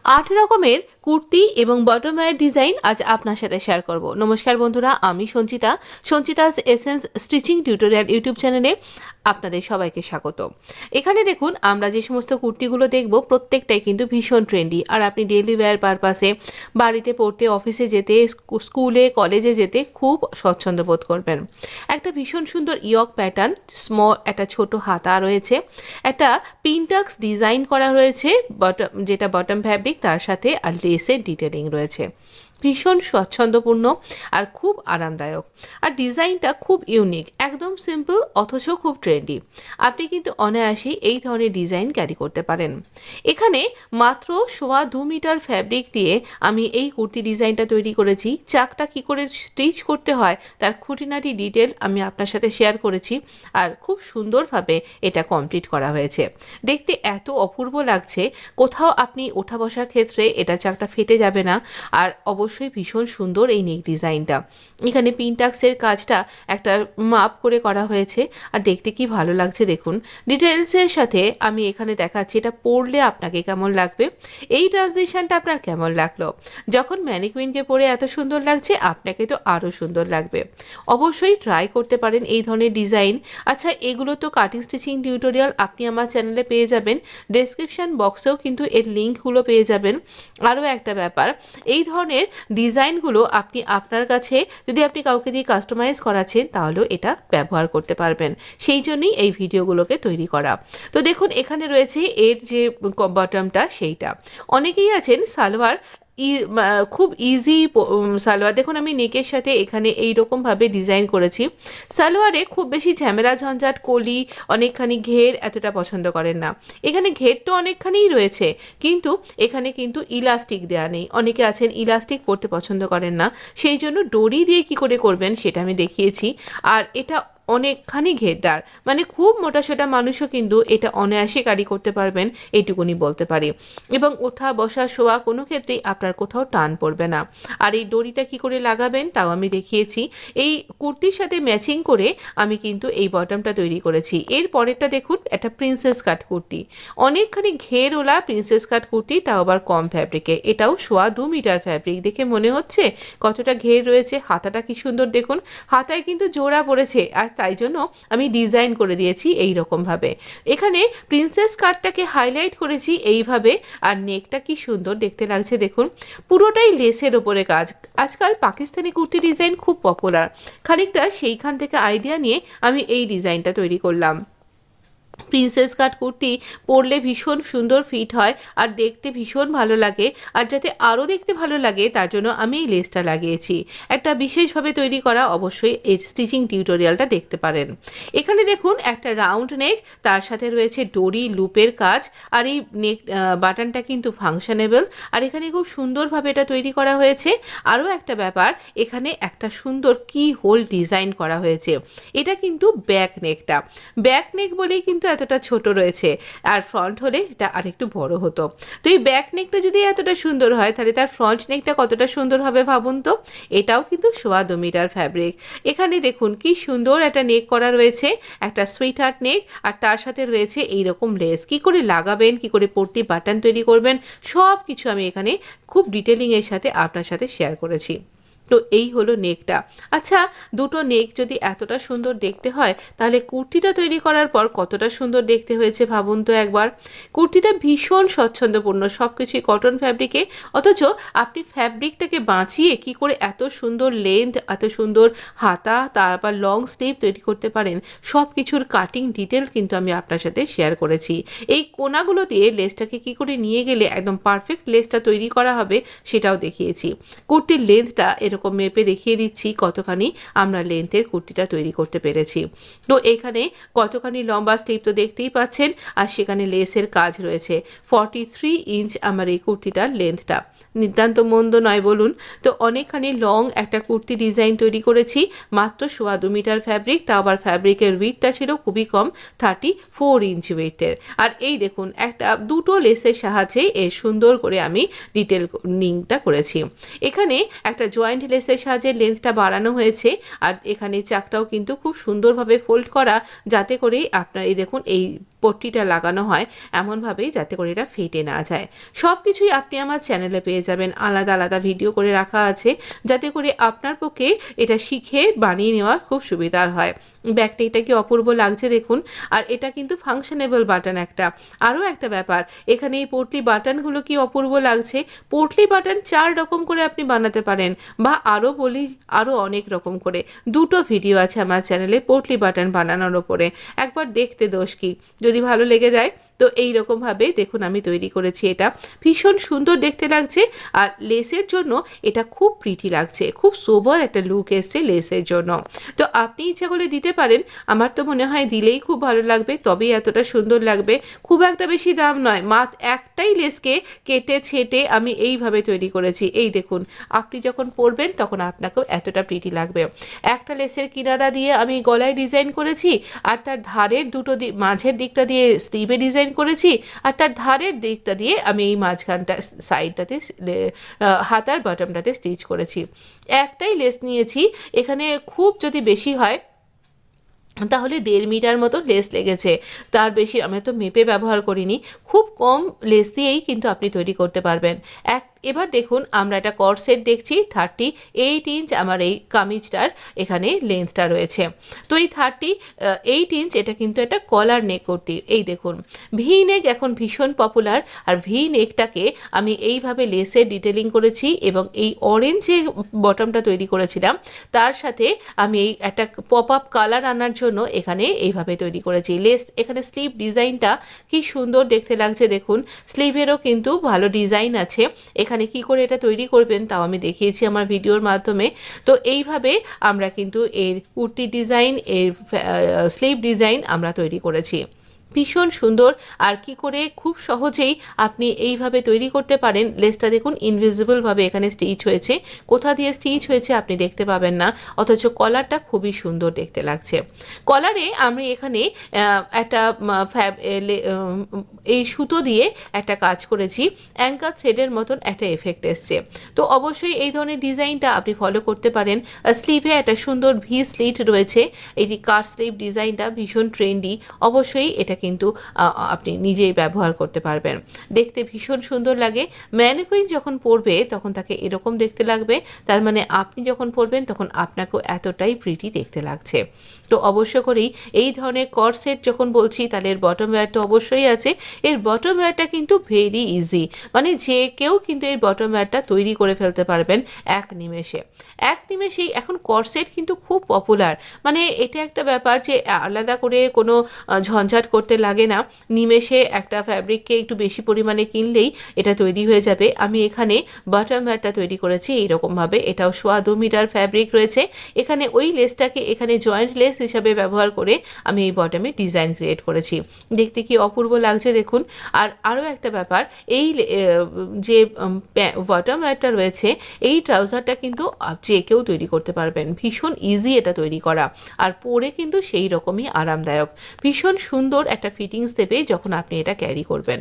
8 রকমের কুর্তি এবং bottom wire design আজ আপনার সাথে শেয়ার করব। নমস্কার বন্ধুরা, আমি Sanchita. Sanchita's essence stitching tutorial YouTube চ্যানেলে আপনাদের সবাইকে স্বাগত। এখানে দেখুন, আমরা যে সমস্ত কুর্তিগুলো দেখব প্রত্যেকটাই কিন্তু ভীষণ ট্রেন্ডি, আর আপনি ডেইলি ওয়্যার পারপাসে, বাড়িতে পড়তে, অফিসে যেতে, স্কুলে কলেজে যেতে খুব স্বচ্ছন্দ বোধ করবেন। একটা ভীষণ সুন্দর ইয়ক প্যাটার্ন, স্মল একটা ছোট হাতা রয়েছে, একটা পিনটাক্স ডিজাইন করা রয়েছে বটম, যেটা বটম ফ্যাব্রিক, তার সাথে আর লেসের ডিটেলিং রয়েছে। ভীষণ স্বচ্ছন্দপূর্ণ আর খুব আরামদায়ক, আর ডিজাইনটা খুব ইউনিক, একদম সিম্পল অথচ খুব ট্রেন্ডি। আপনি কিন্তু অনায়াসেই এই ধরনের ডিজাইন ক্যারি করতে পারেন। এখানে মাত্র 2.25 মিটার ফ্যাব্রিক দিয়ে আমি এই কুর্তি ডিজাইনটা তৈরি করেছি। চাকটা কি করে স্টিচ করতে হয় তার খুঁটিনাটি ডিটেল আমি আপনার সাথে শেয়ার করেছি, আর খুব সুন্দরভাবে এটা কমপ্লিট করা হয়েছে। দেখতে এত অপূর্ব লাগছে, কোথাও আপনি ওঠা বসার ক্ষেত্রে এটা চাকটা ফেটে যাবে না। আর অবশ্যই ভীষণ সুন্দর এই নেক ডিজাইনটা। এখানে পিনটাক্সের কাজটা একটা মাপ করে করা হয়েছে, আর দেখতে কি ভালো লাগছে দেখুন। ডিটেলসের সাথে আমি এখানে দেখাচ্ছি এটা পরলে আপনাকে কেমন লাগবে, এই ট্রানজিশনটা আপনার কেমন লাগলো। যখন ম্যানিকুইনকে পরে এত সুন্দর লাগছে, আপনাকে তো আরও সুন্দর লাগবে। অবশ্যই ট্রাই করতে পারেন এই ধরনের ডিজাইন। আচ্ছা, এগুলো তো কাটিং স্টিচিং টিউটোরিয়াল আপনি আমার চ্যানেলে পেয়ে যাবেন, ডেসক্রিপশন বক্সেও কিন্তু এর লিঙ্কগুলো পেয়ে যাবেন। আরও একটা ব্যাপার, এই ধরনের ডিজাইনগুলো আপনি আপনার কাছে যদি আপনি কাউকে দিয়ে কাস্টমাইজ করাচ্ছেন, তাহলেও এটা ব্যবহার করতে পারবেন। সেই জন্যই এই ভিডিওগুলোকে তৈরি করা। তো দেখুন, এখানে রয়েছে এর যে বটমটা, সেইটা অনেকেই আছেন সালোয়ার খুব ইজি সালোয়ার। দেখুন, আমি নেকের সাথে এখানে এই রকমভাবে ডিজাইন করেছি। সালোয়ারে খুব বেশি ঝামেলা ঝঞ্ঝাট, কলি, অনেকখানি ঘের এতটা পছন্দ করেন না। এখানে ঘের তো অনেকখানিই রয়েছে, কিন্তু এখানে কিন্তু ইলাস্টিক দেওয়া নেই। অনেকে আছেন ইলাস্টিক পরতে পছন্দ করেন না, সেই জন্য ডরি দিয়ে কি করে করবেন সেটা আমি দেখিয়েছি। আর এটা অনেকখানি ঘেরদার, মানে খুব মোটাসোটা মানুষও কিন্তু এটা অনায়াসে ক্যারি করতে পারবেন, এইটুকুনি বলতে পারি। এবং ওঠা বসা শোয়া কোনো ক্ষেত্রেই আপনার কোথাও টান পড়বে না। আর এই দড়িটা কি করে লাগাবেন তাও আমি দেখিয়েছি। এই কুর্তির সাথে ম্যাচিং করে আমি কিন্তু এই বটমটা তৈরি করেছি। এর পরেরটা দেখুন, একটা প্রিন্সেস কাট কুর্তি, অনেকখানি ঘেরওয়ালা প্রিন্সেস কাট কুর্তি, তাও আবার কম ফ্যাব্রিকে। এটাও 2.25 মিটার ফ্যাব্রিক, দেখে মনে হচ্ছে কতটা ঘের রয়েছে। হাতাটা কি সুন্দর দেখুন, হাতায় কিন্তু জোড়া পড়েছে, আর তাই জন্য আমি ডিজাইন করে দিয়েছি এই রকমভাবে। এখানে প্রিন্সেস কাটটাকে হাইলাইট করেছি এইভাবে, আর নেকটা কি সুন্দর দেখতে লাগছে দেখুন। পুরোটাই লেসের ওপরে কাজ। আজকাল পাকিস্তানি কুর্তি ডিজাইন খুব পপুলার, খানিকটা সেইখান থেকে আইডিয়া নিয়ে আমি এই ডিজাইনটা তৈরি করলাম। প্রিন্সেস কাট কুর্তি পরলে ভীষণ সুন্দর ফিট হয়, আর দেখতে ভীষণ ভালো লাগে। আর যাতে আরও দেখতে ভালো লাগে তার জন্য আমি এই লেসটা লাগিয়েছি, একটা বিশেষভাবে তৈরি করা। অবশ্যই এর স্টিচিং টিউটোরিয়ালটা দেখতে পারেন। এখানে দেখুন, একটা রাউন্ড নেক, তার সাথে রয়েছে ডোরি লুপের কাজ, আর এই নেক বাটনটা কিন্তু ফাংশনেবল, আর এখানে খুব সুন্দরভাবে এটা তৈরি করা হয়েছে। আরও একটা ব্যাপার, এখানে একটা সুন্দর কি হোল ডিজাইন করা হয়েছে। এটা কিন্তু ব্যাক নেকটা, ব্যাক নেক বলেই কিন্তু এতটা ছোট রয়েছে, আর ফ্রন্ট হলে এটা আরেকটু বড় হতো। তো এই ব্যাক নেকটা যদি এতটা সুন্দর হয়, তাহলে তার ফ্রন্ট নেকটা কতটা সুন্দর হবে ভাবুন তো। এটাও কিন্তু 2.25 মিটার ফ্যাব্রিক। এখানে দেখুন কি সুন্দর একটা নেক করা রয়েছে, একটা সুইট হার্ট নেক, আর তার সাথে রয়েছে এইরকম লেস। কি করে লাগাবেন, কি করে পট্টি বাটন তৈরি করবেন, সব কিছু আমি এখানে খুব ডিটেলিংয়ের সাথে আপনার সাথে শেয়ার করেছি। তো এই হলো নেকটা। আচ্ছা, দুটো নেক যদি এতটা সুন্দর দেখতে হয়, তাহলে কুর্তিটা তৈরি করার পর কতটা সুন্দর দেখতে হয়েছে ভাবুন তো একবার। কুর্তিটা ভীষণ স্বচ্ছন্দপূর্ণ, সব কিছুই কটন ফ্যাব্রিকে, অথচ আপনি ফ্যাব্রিকটাকে বাঁচিয়ে কি করে এত সুন্দর লেন্থ, এত সুন্দর হাতা, তারপর লং স্লিভ তৈরি করতে পারেন, সব কিছুর কাটিং ডিটেল কিন্তু আমি আপনার সাথে শেয়ার করেছি। এই কোনাগুলো দিয়ে লেসটাকে কি করে নিয়ে গেলে একদম পারফেক্ট লেসটা তৈরি করা হবে সেটাও দেখিয়েছি। কুর্তির লেন্থটা এরকম মেপে দেখিয়ে দিচ্ছি কতখানি আমরা লেন্থের কুর্তিটা তৈরি করতে পেরেছি। তো এখানে কতখানি লম্বা স্লিভ তো দেখতেই পাচ্ছেন, আর সেখানে লেসের কাজ রয়েছে। 43 ইঞ্চ আমার এই কুর্তিটার লেন্থটা। নিতান্ত মন্দ নয় বলুন। তো অনেকখানি লং একটা কুর্তি ডিজাইন তৈরি করেছি, মাত্র 2.25 মিটার ফ্যাব্রিক, তা আবার ফ্যাব্রিকের উইথটা ছিল খুবই কম, 34 ইঞ্চি উইথের। আর এই দেখুন একটা দুটো লেসের সাহায্যে এর সুন্দর করে আমি ডিটেলিংটা করেছি। এখানে একটা জয়েন্ট লেসের সাহায্যে লেন্থটা বাড়ানো হয়েছে, আর এখানে চাকটাও কিন্তু খুব সুন্দরভাবে ফোল্ড করা, যাতে করে আপনার এই দেখুন এই পট্টিটা লাগানো হয় এমনভাবেই যাতে করে এটা ফেটে না যায়। সব কিছুই আপনি আমার চ্যানেলে পেয়ে যাবেন, আলাদা আলাদা ভিডিও করে রাখা আছে, যাতে করে আপনার পক্ষে এটা শিখে বানিয়ে নেওয়া খুব সুবিধার হয়। ব্যাগটা এটা কি অপূর্ব লাগছে দেখুন। আর এটা কিন্তু ফাংশনেবল বাটন একটা। আরও একটা ব্যাপার, এখানে এই পোটলি বাটনগুলো কি অপূর্ব লাগছে। পোটলি বাটন 4 রকম করে আপনি বানাতে পারেন, বা আরও বলি আরও অনেক রকম করে। দুটো ভিডিও আছে আমার চ্যানেলে পোটলি বাটন বানানোর ওপরে, একবার দেখতে দোষ কি। যদি ভালো লেগে যায় তো এই রকমভাবে দেখুন আমি তৈরি করেছি। এটা ভীষণ সুন্দর দেখতে লাগছে, আর লেসের জন্য এটা খুব প্রিটি লাগছে, খুব সোবার একটা লুক এসছে লেসের জন্য। তো আপনি ইচ্ছা করে দিতে পারেন, আমার তো মনে হয় দিলেই খুব ভালো লাগবে, তবেই এতটা সুন্দর লাগবে। খুব একটা বেশি দাম নয়, মাত্র একটাই লেসকে কেটে ছেটে আমি এইভাবে তৈরি করেছি। এই দেখুন, আপনি যখন পরবেন তখন আপনাকেও এতটা প্রিটি লাগবে। একটা লেসের কিনারা দিয়ে আমি গলায় ডিজাইন করেছি, আর তার ধারের দুটো মাঝের দিকটা দিয়ে স্লিভে ডিজাইন করেছি, আর তার ধারের দিকটা দিয়ে আমি এই মাঝখানটা সাইডটাতে হাতার বটমটাতে স্টিচ করেছি। একটাই লেস নিয়েছি, এখানে খুব যদি বেশি হয় তাহলে 1.5 মিটার মতো লেস লেগেছে, তার বেশি আমি তো মেপে ব্যবহার করিনি। খুব কম লেস দিয়েই কিন্তু আপনি তৈরি করতে পারবেন। এবার দেখুন আমরা একটা কর্সেট দেখছি, 38 ইঞ্চ আমার এই কামিজটার এখানে লেন্থটা রয়েছে। তো এই 38 ইঞ্চ এটা কিন্তু একটা কলার নেক কুর্তি। এই দেখুন ভি নেক এখন ভীষণ পপুলার, আর ভি নেকটাকে আমি এইভাবে লেসের ডিটেলিং করেছি, এবং এই অরেঞ্জ যে বটমটা তৈরি করেছিলাম তার সাথে আমি এই একটা পপ আপ কালার আনার জন্য এখানে এইভাবে তৈরি করেছি। লেস এখানে স্লিভ ডিজাইনটা কি সুন্দর দেখতে লাগছে দেখুন, স্লিভেরও কিন্তু ভালো ডিজাইন আছে। এখানে কি করে এটা তৈরি করবেন তাও আমি দেখিয়েছি আমার ভিডিওর মাধ্যমে। তো এইভাবে আমরা কিন্তু এর কুর্তি ডিজাইন, এর স্লিভ ডিজাইন আমরা তৈরি করেছি। ভীষণ সুন্দর, আর কি করে খুব সহজেই আপনি এইভাবে তৈরি করতে পারেন। লেসটা দেখুন ইনভিজিবলভাবে এখানে স্টিচ হয়েছে, কোথা দিয়ে স্টিচ হয়েছে আপনি দেখতে পাবেন না, অথচ কলারটা খুবই সুন্দর দেখতে লাগছে। কলারে আমি এখানে একটা এই সুতো দিয়ে একটা কাজ করেছি, অ্যাঙ্কার থ্রেডের মতন একটা এফেক্ট এসছে। তো অবশ্যই এই ধরনের ডিজাইনটা আপনি ফলো করতে পারেন। স্লিভে একটা সুন্দর ভি স্লিট রয়েছে, এটি কাট স্লিভ ডিজাইনটা ভীষণ ট্রেন্ডি, অবশ্যই এটা কিন্তু আপনি নিজেই ব্যবহার করতে পারবেন। দেখতে ভীষণ সুন্দর লাগে। ম্যানিকুইন যখন পরবে তখন তাকে এরকম দেখতে লাগবে, তার মানে আপনি যখন পরবেন তখন আপনাকেও এতটাই প্রিটি দেখতে লাগছে। তো অবশ্য করেই এই ধরনের কর্সেট যখন বলছি তাহলে এর বটম ওয়্যার তো অবশ্যই আছে। এর বটম ওয়্যারটা কিন্তু ভেরি ইজি, মানে যে কেউ কিন্তু এই বটম ওয়্যারটা তৈরি করে ফেলতে পারবেন এক নিমেষেই। এখন কর্সেট কিন্তু খুব পপুলার, মানে এটা একটা ব্যাপার যে আলাদা করে কোনো ঝঞ্ঝাট করতে লাগে না, নিমেষে একটা ফ্যাব্রিককে একটু বেশি পরিমাণে কিনলেই এটা তৈরি হয়ে যাবে। আমি এখানে বটম ওয়্যারটা তৈরি করেছি এইরকমভাবে, এটাও 2.25 মিটার ফ্যাব্রিক রয়েছে। এখানে ওই লেসটাকে এখানে জয়েন্ট লেস হিসাবে ব্যবহার করে আমি এই বটমে ডিজাইন ক্রিয়েট করেছি। দেখতে কি অপূর্ব লাগছে দেখুন। আর আরও একটা ব্যাপার, এই যে বটম ওয়্যারটা রয়েছে এই ট্রাউজারটা কিন্তু যে কেউ তৈরি করতে পারবেন, ভীষণ ইজি এটা তৈরি করা, আর পরে কিন্তু সেই রকমই আরামদায়ক। ভীষণ সুন্দর একটা ফিটিংস দেবে যখন আপনি এটা ক্যারি করবেন।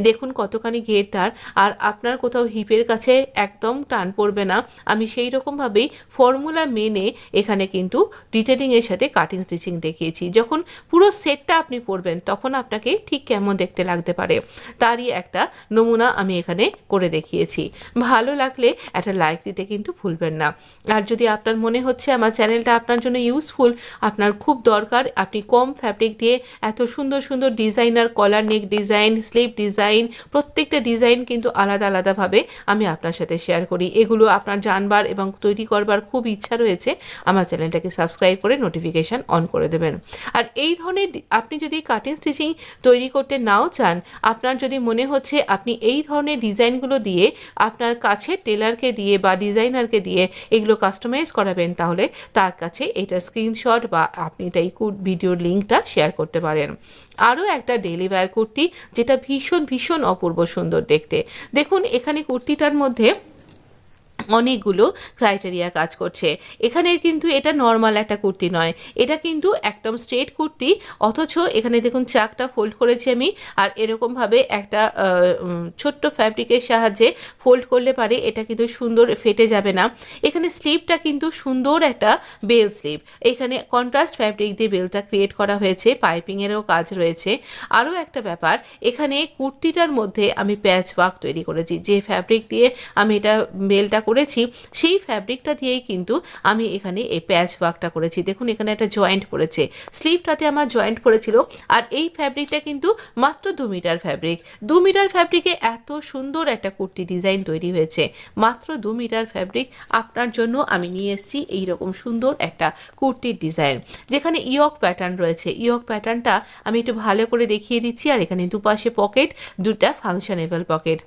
দেখুন কতখানি ঘেরদার, আর আপনার কোথাও হিপের কাছে একদম টান পড়বে না। আমি সেই রকমভাবেই ফর্মুলা মেনে এখানে কিন্তু ডিটেলিংয়ের সাথে কাটিং স্টিচিং দেখিয়েছি। যখন পুরো সেটটা আপনি পরবেন তখন আপনাকে ঠিক কেমন দেখতে লাগতে পারে তারই একটা নমুনা আমি এখানে করে দেখিয়েছি। ভালো লাগলে একটা লাইক দিতে কিন্তু ভুলবেন না। আর যদি আপনার মনে হচ্ছে আমার চ্যানেলটা আপনার জন্য ইউজফুল, আপনার খুব দরকার, আপনি কম ফ্যাব্রিক দিয়ে এত সুন্দর সুন্দর ডিজাইনার কলার নেক ডিজাইন, স্লিভ ডিজাইন, প্রত্যেকটা ডিজাইন কিন্তু আলাদা আলাদাভাবে আমি আপনার সাথে শেয়ার করি। এগুলো আপনার জানবার এবং তৈরি করবার খুব ইচ্ছা রয়েছে, আমার চ্যানেলটাকে সাবস্ক্রাইব করে নোটিফিকেশান অন করে দেবেন। আর এই ধরনের আপনি যদি কাটিং স্টিচিং তৈরি করতে নাও চান, আপনার যদি মনে হচ্ছে আপনি এই ধরনের ডিজাইনগুলো দিয়ে আপনার কাছে টেলারকে দিয়ে বা ডিজাইনারকে দিয়ে এগুলো কাস্টমাইজ করাবেন, তাহলে তার কাছে এটা স্ক্রিনশট বা আপনি তাই ভিডিওর লিঙ্কটা শেয়ার করতে পারেন। আরও একটা ডেলি ওয়্যার কুর্তি, যেটা ভীষণ ভীষণ অপূর্ব সুন্দর দেখতে। দেখুন এখানে কুর্তিটার মধ্যে অনেকগুলো ক্রাইটেরিয়া কাজ করছে। এখানের কিন্তু এটা নর্মাল একটা কুর্তি নয়, এটা কিন্তু একদম স্ট্রেট কুর্তি, অথচ এখানে দেখুন চাকটা ফোল্ড করেছি আমি, আর এরকমভাবে একটা ছোট্ট ফ্যাব্রিকের সাহায্যে ফোল্ড করলে পারে এটা কিন্তু সুন্দর ফেটে যাবে না। এখানে স্লিভটা কিন্তু সুন্দর একটা বেল স্লিভ, এখানে কন্ট্রাস্ট ফ্যাব্রিক দিয়ে বেলটা ক্রিয়েট করা হয়েছে, পাইপিংয়েরও কাজ রয়েছে। আরও একটা ব্যাপার, এখানে কুর্তিটার মধ্যে আমি প্যাচ ওয়ার্ক তৈরি করেছি, যে ফ্যাব্রিক দিয়ে আমি এটা বেলটা করেছি সেই ফ্যাব্রিকটা দিয়েই কিন্তু আমি এখানে এই প্যাচ ওয়ার্কটা করেছি। দেখুন এখানে একটা জয়েন্ট পড়েছে, স্লিভটাতে আমার জয়েন্ট পড়েছিল, আর এই ফ্যাব্রিকটা কিন্তু মাত্র 2 মিটার ফ্যাব্রিক। 2 মিটার ফ্যাব্রিকে এত সুন্দর একটা কুর্তি ডিজাইন তৈরি হয়েছে, মাত্র 2 মিটার ফ্যাব্রিক। আপনার জন্য আমি নিয়ে এসেছি এইরকম সুন্দর একটা কুর্তির ডিজাইন, যেখানে ইয়ক প্যাটার্ন রয়েছে। ইয়ক প্যাটার্নটা আমি একটু ভালো করে দেখিয়ে দিচ্ছি, আর এখানে দুপাশে পকেট, দুটা ফাংশনেবল পকেট।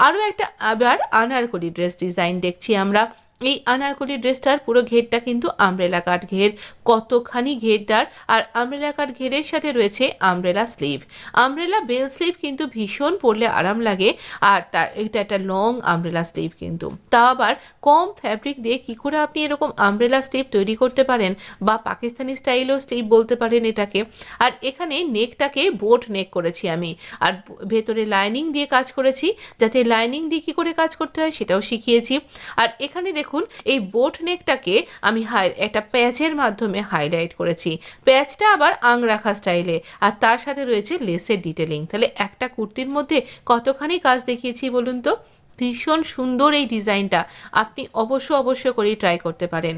আরও একটা আবার আনারকলি ড্রেস ডিজাইন দেখছি আমরা। এই আনারকলি ড্রেসটার পুরো ঘেরটা কিন্তু আমব্রেলা কাট ঘের, কতখানি ঘেরদার, আর আমব্রেলা কাট ঘেরের সাথে রয়েছে umbrella sleeve. Umbrella bell sleeve কিন্তু ভীষণ পরলে আরাম লাগে, আর এটা একটা লং আমব্রেলা স্লিভ, কিন্তু তা আবার কম ফ্যাব্রিক দিয়ে কী করে আপনি এরকম আমব্রেলা স্লিভ তৈরি করতে পারেন, বা পাকিস্তানি স্টাইলও স্লিভ বলতে পারেন এটাকে। আর এখানে নেকটাকে বোট নেক করেছি আমি, আর ভেতরে লাইনিং দিয়ে কাজ করেছি, যাতে লাইনিং দিয়ে কী করে কাজ করতে হয় সেটাও শিখিয়েছি। আর এখানে দেখুন এই বোট নেকটাকে আমি একটা প্যাচের মাধ্যমে হাইলাইট করেছি, প্যাচটা আবার আংরাখা স্টাইলে, আর তার সাথে রয়েছে লেসের ডিটেলিং। তাহলে একটা কুর্তির মধ্যে কতখানি কাজ দেখিয়েছি বলুন তো। ভীষণ সুন্দর এই ডিজাইনটা, আপনি অবশ্য করেই ট্রাই করতে পারেন।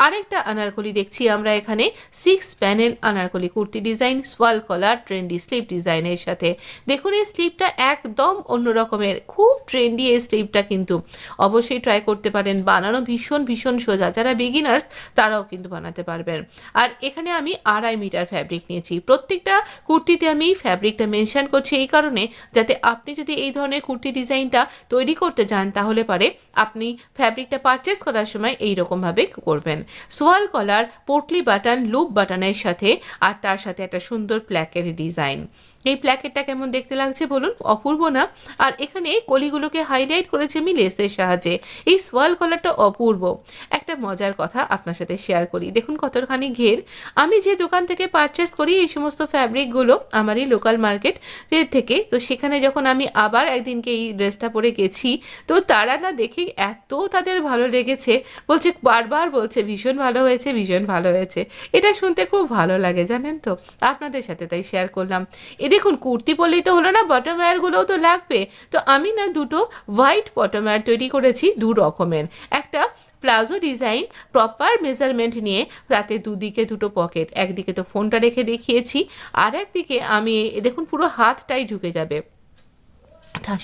আরেকটা আনারকলি দেখছি আমরা এখানে, 6 প্যানেল আনারকলি কুর্তি ডিজাইন, শোয়াল কলার, ট্রেন্ডি স্লিভ ডিজাইনের সাথে। দেখুন এই স্লিভটা একদম অন্য রকমের, খুব ট্রেন্ডি এই স্লিভটা, কিন্তু অবশ্যই ট্রাই করতে পারেন। বানানো ভীষণ ভীষণ সোজা, যারা বিগিনার্স তারাও কিন্তু বানাতে পারবেন। আর এখানে আমি 2.5 মিটার ফ্যাব্রিক নিয়েছি। প্রত্যেকটা কুর্তিতে আমি ফ্যাব্রিকটা মেনশন করছি এই কারণে, যাতে আপনি যদি এই ধরনের কুর্তি ডিজাইনটা তৈরি করতে যান তাহলে পারে আপনি ফ্যাব্রিকটা পারচেস করার সময় এইরকমভাবে করবেন। সোয়াল কলার, পোটলি বাটন, লুপ বাটনের সাথে, আর তার সাথে একটা সুন্দর প্ল্যাকের ডিজাইন। এই প্ল্যাকেটটা কেমন দেখতে লাগছে বলুন, অপূর্ব না? আর এখানে কলিগুলোকে হাইলাইট করেছি আমি লেসের সাহায্যে। এই সোয়াল কলারটা অপূর্ব। একটা মজার কথা আপনার সাথে শেয়ার করি, দেখুন কতখানি ঘের। আমি যে দোকান থেকে পারচেস করি এই সমস্ত ফ্যাব্রিকগুলো, আমারই লোকাল মার্কেট থেকে, তো সেখানে যখন আমি আবার একদিনকে এই ড্রেসটা পরে গেছি, তো তারা না দেখে এত তাদের ভালো লেগেছে, বলছে, বারবার বলছে ভীষণ ভালো হয়েছে, ভীষণ ভালো হয়েছে। এটা শুনতে খুব ভালো লাগে জানেন তো, আপনাদের সাথে তাই শেয়ার করলাম। দেখুন কুর্তি পরলেই তো হলো না, বটম ওয়্যারগুলোও তো লাগবে। তো আমি না দুটো হোয়াইট বটম ওয়্যার তৈরি করেছি, 2 রকমের। একটা প্লাজো ডিজাইন, প্রপার মেজারমেন্ট নিয়ে, তাতে দুদিকে দুটো পকেট, একদিকে তো ফোনটা রেখে দেখিয়েছি, আর একদিকে আমি দেখুন পুরো হাতটাই ঢুকে যাবে।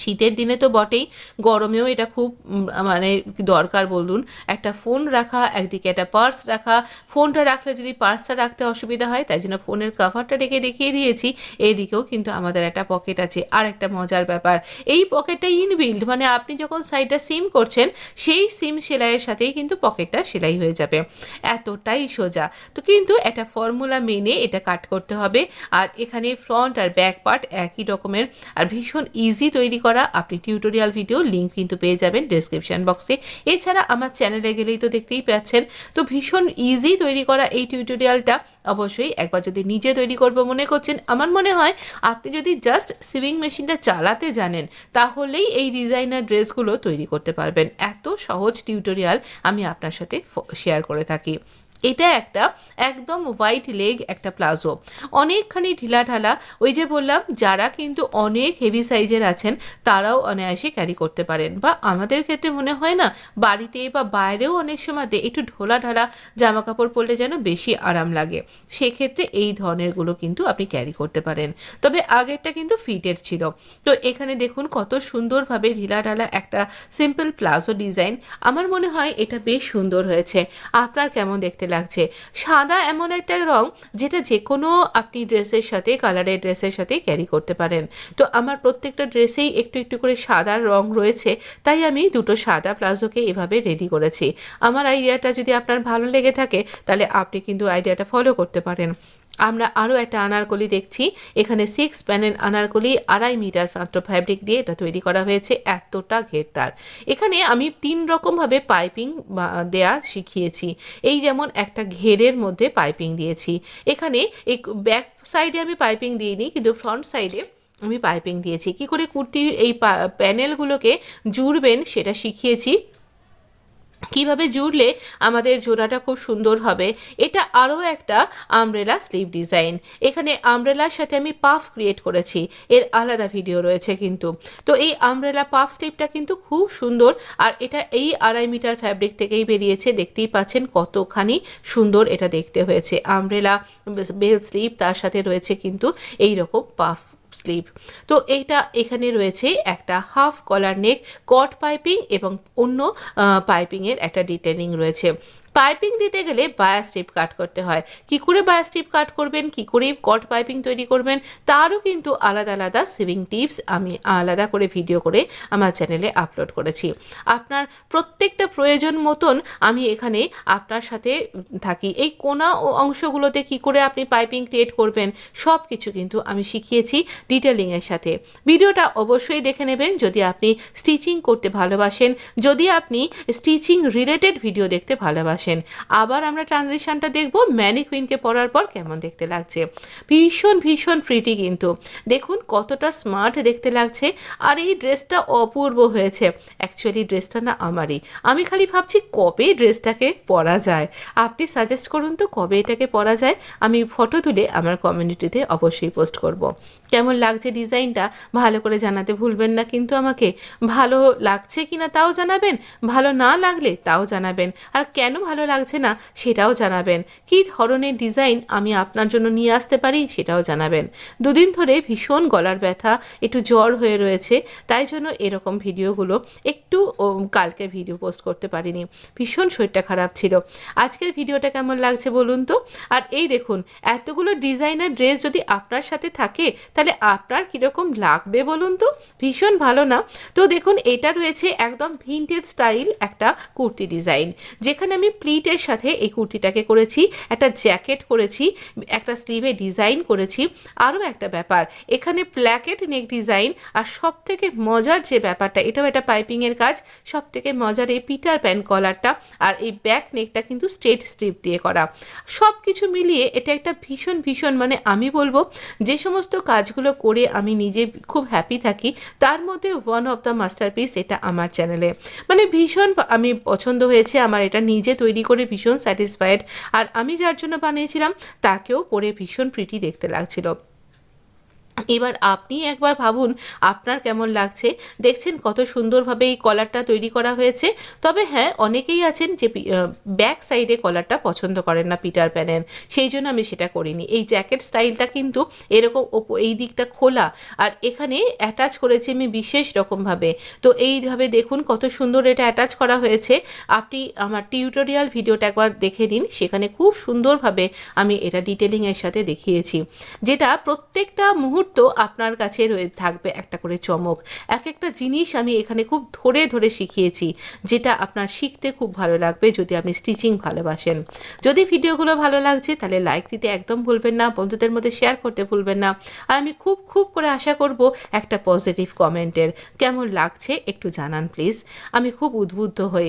শীতের দিনে তো বটেই, গরমেও এটা খুব মানে দরকার বলুন। একটা ফোন রাখা, একদিকে একটা পার্স রাখা, ফোনটা রাখলে যদি পার্সটা রাখতে অসুবিধা হয় তাই জন্য ফোনের কাভারটা রেখে দেখিয়ে দিয়েছি। এইদিকেও কিন্তু আমাদের একটা পকেট আছে। আর একটা মজার ব্যাপার, এই পকেটটা ইনবিল্ড, মানে আপনি যখন সাইডটা সিম করছেন সেই সিম সেলাইয়ের সাথেই কিন্তু পকেটটা সেলাই হয়ে যাবে, এতটাই সোজা। তো কিন্তু একটা ফর্মুলা মেনে এটা কাট করতে হবে। আর এখানে ফ্রন্ট আর ব্যাক পার্ট একই রকমের, আর ভীষণ ইজি তৈরি করা। আপনি টিউটোরিয়াল ভিডিও লিঙ্ক কিন্তু পেয়ে যাবেন ডেসক্রিপশন বক্সে। এছাড়া আমার চ্যানেলে গেলেই তো দেখতেই পাচ্ছেন। তো ভীষণ ইজি তৈরি করা এই টিউটোরিয়ালটা, অবশ্যই একবার যদি নিজে তৈরি করবো মনে করছেন, আমার মনে হয় আপনি যদি জাস্ট সিউইং মেশিনটা চালাতে জানেন তাহলেই এই ডিজাইনার ড্রেসগুলো তৈরি করতে পারবেন। এত সহজ টিউটোরিয়াল আমি আপনার সাথে শেয়ার করে থাকি। এটা একটা একদম হোয়াইট লেগ একটা প্লাজো, অনেকখানি ঢিলা ঢালা। ওই যে বললাম, যারা কিন্তু অনেক হেভি সাইজের আছেন তারাও অনায়াসে ক্যারি করতে পারেন, বা আমাদের ক্ষেত্রে মনে হয় না বাড়িতে বা বাইরেও অনেক সময়তে একটু ঢোলা ঢালা জামা কাপড় পরলে যেন বেশি আরাম লাগে, সেক্ষেত্রে এই ধরনেরগুলো কিন্তু আপনি ক্যারি করতে পারেন। তবে আগেরটা কিন্তু ফিটেড ছিল। তো এখানে দেখুন কত সুন্দরভাবে ঢিলা ঢালা একটা সিম্পল প্লাজো ডিজাইন। আমার মনে হয় এটা বেশ সুন্দর হয়েছে। আপনার কেমন দেখতে লাগছে? সাদা এমন একটা রং যেটা যে কোনো আপনি ড্রেসের সাথে, কালারের ড্রেসের সাথে ক্যারি করতে পারেন। তো আমার প্রত্যেকটা ড্রেসেই একটু একটু করে সাদার রং রয়েছে, তাই আমি দুটো সাদা প্লাজোকে এভাবে রেডি করেছি। আমার আইডিয়াটা যদি আপনার ভালো লেগে থাকে তাহলে আপনি কিন্তু আইডিয়াটা ফলো করতে পারেন। আমরা আরও একটা আনারকলি দেখছি। এখানে 6 প্যানেল আনারকলি 2.5 মিটার মাত্র ফ্যাব্রিক দিয়ে এটা তৈরি করা হয়েছে, এতটা ঘেরদার। এখানে আমি 3 রকমভাবে পাইপিং দেয়া শিখিয়েছি। এই যেমন একটা ঘেরের মধ্যে পাইপিং দিয়েছি, এখানে এই ব্যাক সাইডে আমি পাইপিং দিইনি, কিন্তু ফ্রন্ট সাইডে আমি পাইপিং দিয়েছি। কি করে কুর্তির এই প্যানেলগুলোকে জুড়বেন সেটা শিখিয়েছি, কিভাবে জুড়লে আমাদের জোড়াটা খুব সুন্দর হবে। এটা আরও একটা আমব্রেলা স্লিভ ডিজাইন। এখানে আমব্রেলার সাথে আমি পাফ ক্রিয়েট করেছি, এর আলাদা ভিডিও রয়েছে কিন্তু। তো এই আমব্রেলা পাফ স্লিভটা কিন্তু খুব সুন্দর, আর এটা এই 2.5 মিটার ফ্যাব্রিক থেকেই বেরিয়েছে। দেখতেই পাচ্ছেন কতখানি সুন্দর এটা দেখতে হয়েছে। আমব্রেলা বেল স্লিভ, তার সাথে রয়েছে কিন্তু এই রকম পাফ স্লিভ। তো এইটা এখানে রয়েছে একটা হাফ কলার নেক, কট পাইপিং এবং অন্য পাইপিংয়ের একটা ডিটেলিং রয়েছে। পাইপিং দিতে গেলে বায়া স্ট্রিপ কাট করতে হয়। কি করে বায়া স্ট্রিপ কাট করবেন, কি করে কট পাইপিং তৈরি করবেন, তারও কিন্তু আলাদা আলাদা সিভিং টিপস আমি আলাদা করে ভিডিও করে আমার চ্যানেলে আপলোড করেছি। আপনার প্রত্যেকটা প্রয়োজন মতন আমি এখানে আপনার সাথে থাকি। এই কোনা ও অংশগুলোতে কি করে আপনি পাইপিং ক্রিয়েট করবেন, সব কিছু কিন্তু আমি শিখিয়েছি ডিটেলিংয়ের সাথে। ভিডিওটা অবশ্যই দেখে নেবেন যদি আপনি স্টিচিং করতে ভালোবাসেন, যদি আপনি স্টিচিং রিলেটেড ভিডিও দেখতে ভালোবাসেন। আবার আমরা ট্রানজিশনটা দেখব ম্যানিকুইনকে পরার পর কেমন দেখতে লাগছে। ভীষণ ভীষণ প্রিটি কিন্তু, দেখুন কতটা স্মার্ট দেখতে লাগছে। আর এই ড্রেসটা অপূর্ব হয়েছে। অ্যাকচুয়ালি ড্রেসটা না আমারই, আমি খালি ভাবছি কবে ড্রেসটাকে পরা যায়। আপনি সাজেস্ট করুন তো কবে এটাকে পরা যায়, আমি ফটো তুলে আমার কমিউনিটিতে অবশ্যই পোস্ট করব। কেমন লাগছে ডিজাইনটা ভালো করে জানাতে ভুলবেন না কিন্তু আমাকে। ভালো লাগছে কিনা তাও জানাবেন, ভালো না লাগলে তাও জানাবেন, আর কেন ভালো লাগছে না সেটাও জানাবেন। কী ধরনের ডিজাইন আমি আপনার জন্য নিয়ে আসতে পারি সেটাও জানাবেন। দুদিন ধরে ভীষণ গলার ব্যথা, একটু জ্বর হয়ে রয়েছে, তাই জন্য এরকম ভিডিওগুলো একটু কালকে ভিডিও পোস্ট করতে পারিনি, ভীষণ শরীরটা খারাপ ছিল। আজকের ভিডিওটা কেমন লাগছে বলুন তো। আর এই দেখুন এতগুলো ডিজাইনার ড্রেস যদি আপনার সাথে থাকে তাহলে আপনার কীরকম লাগবে বলুন তো, ভীষণ ভালো না? তো দেখুন এটা রয়েছে একদম ভিন্টেজ স্টাইল একটা কুর্তি ডিজাইন, যেখানে আমি প্লিটের সাথে এই কুর্তিটাকে করেছি, একটা জ্যাকেট করেছি, একটা স্লিভে ডিজাইন করেছি। আরও একটা ব্যাপার, এখানে প্ল্যাকেট নেক ডিজাইন, আর সব থেকে মজার যে ব্যাপারটা, এটাও একটা পাইপিংয়ের কাজ, সব থেকে মজার এই পিটার প্যান কলারটা, আর এই ব্যাক নেকটা কিন্তু স্ট্রেট স্ট্রিপ দিয়ে করা। সব কিছু মিলিয়ে এটা একটা ভীষণ ভীষণ, মানে আমি বলবো যে সমস্ত কাজগুলো করে আমি নিজে খুব হ্যাপি থাকি, তার মধ্যে ওয়ান অফ দ্য মাস্টারপিস এটা আমার চ্যানেলে। মানে ভীষণ আমি পছন্দ হয়েছে আমার, এটা নিজে তৈরি করে ভীষণ স্যাটিসফাইড। আর আমি যার জন্য বানিয়েছিলাম তাকেও পরে ভীষণ প্রিটি দেখতে লাগছিল। এবার আপনি একবার ভাবুন আপনার কেমন লাগছে। দেখছেন কত সুন্দরভাবে এই কলারটা তৈরি করা হয়েছে। তবে হ্যাঁ, অনেকেই আছেন যে ব্যাক সাইডে কলারটা পছন্দ করেন না পিটার প্যানের, সেই জন্য আমি সেটা করিনি। এই জ্যাকেট স্টাইলটা কিন্তু এরকম এই দিকটা খোলা, আর এখানে অ্যাটাচ করেছি আমি বিশেষ রকমভাবে। তো এইভাবে দেখুন কত সুন্দর এটা অ্যাটাচ করা হয়েছে। আপনি আমার টিউটোরিয়াল ভিডিওটা একবার দেখে নিন, সেখানে খুব সুন্দরভাবে আমি এটা ডিটেলিংয়ের সাথে দেখিয়েছি, যেটা প্রত্যেকটা মুহূর্ত আপনার কাছে থাকবে একটা করে চমক। এক একটা জিনিস আমি এখানে খুব ধরে ধরে শিখিয়েছি, যেটা আপনার শিখতে খুব ভালো লাগবে যদি আপনি স্টিচিং ভালোবাসেন। যদি ভিডিওগুলো ভালো লাগছে তাহলে লাইক দিতে একদম ভুলবেন না, বন্ধুদের মধ্যে শেয়ার করতে ভুলবেন না। আর আমি খুব খুব করে আশা করব একটা পজিটিভ কমেন্টের। কেমন লাগছে একটু জানান প্লিজ, আমি খুব উদ্বুদ্ধ হই।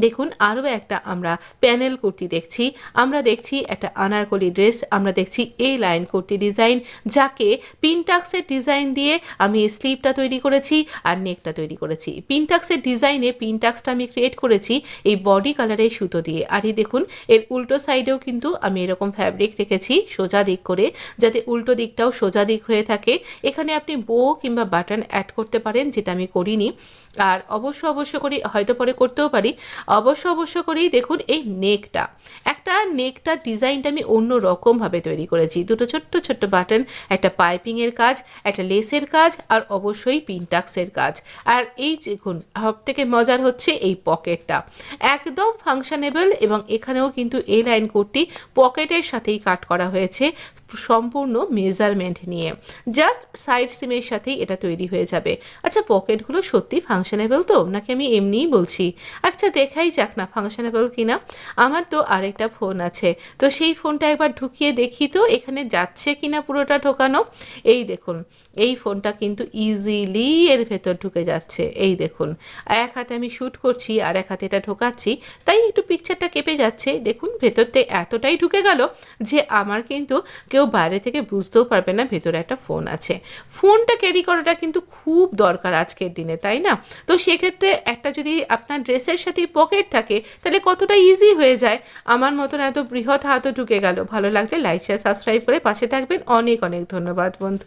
দেখুন আরও একটা আমরা প্যানেল কুর্তি দেখছি, আমরা দেখছি একটা আনারকলি ড্রেস, আমরা দেখছি এই লাইন কুর্তি ডিজাইন, যাকে পিনটাক্সের ডিজাইন দিয়ে আমি স্লিভটা তৈরি করেছি আর নেকটা তৈরি করেছি। পিনটাক্সের ডিজাইনে পিনটাক্সটা আমি ক্রিয়েট করেছি এই বডি কালারের সুতো দিয়ে। আর এই দেখুন এর উল্টো সাইডেও কিন্তু আমি এরকম ফ্যাব্রিক রেখেছি সোজা দিক করে, যাতে উল্টো দিকটাও সোজা দিক হয়ে থাকে। এখানে আপনি বো কিংবা বাটন অ্যাড করতে পারেন, যেটা আমি করিনি। আর অবশ্য করি, হয়তো পরে করতেও পারি, অবশ্য করেই দেখুন এই নেকটা, একটা নেকটার ডিজাইনটা আমি অন্য রকমভাবে তৈরি করেছি। দুটো ছোট্ট ছোট্ট বাটন, একটা পাইপিংয়ের কাজ, একটা লেসের কাজ, আর অবশ্যই পিনটাক্সের কাজ। আর এই দেখুন সব থেকে মজার হচ্ছে এই পকেটটা, একদম ফাংশনেবল, এবং এখানেও কিন্তু এই লাইন কুর্তি পকেটের সাথেই কাট করা হয়েছে। সম্পূর্ণ মেজারমেন্ট নিয়ে। জাস্ট সাইড সিমের সাথেই এটা তৈরি হয়ে যাবে। আচ্ছা, পকেটগুলো সত্যি ফাংশনেবল তো, নাকি আমি এমনিই বলছি? আচ্ছা, দেখাই যাক না ফাংশনেবল কিনা। আমার তো আরেকটা ফোন আছে, তো সেই ফোনটা একবার ঢুকিয়ে দেখি তো এখানে যাচ্ছে কিনা পুরোটা ঢোকানো। এই দেখুন, এই ফোনটা কিন্তু ইজিলি এর ভেতর ঢুকে যাচ্ছে। এই দেখুন, এক হাতে আমি শ্যুট করছি আর এক হাতে এটা ঢোকাচ্ছি, তাই একটু পিকচারটা কেঁপে যাচ্ছে। দেখুন ভেতরতে এতটাই ঢুকে গেল যে আমার কিন্তু কেউ বাইরে থেকে বুঝতেও পারবে না ভেতরে একটা ফোন আছে। ফোনটা ক্যারি করাটা কিন্তু খুব দরকার আজকের দিনে, তাই না? তো সেক্ষেত্রে একটা যদি আপনার ড্রেসের সাথে পকেট থাকে তাহলে কতটা ইজি হয়ে যায়। আমার মতন এত বৃহৎ হাতও ঢুকে গেল। ভালো লাগলে লাইক শেয়ার সাবস্ক্রাইব করে পাশে থাকবেন। অনেক অনেক ধন্যবাদ বন্ধু।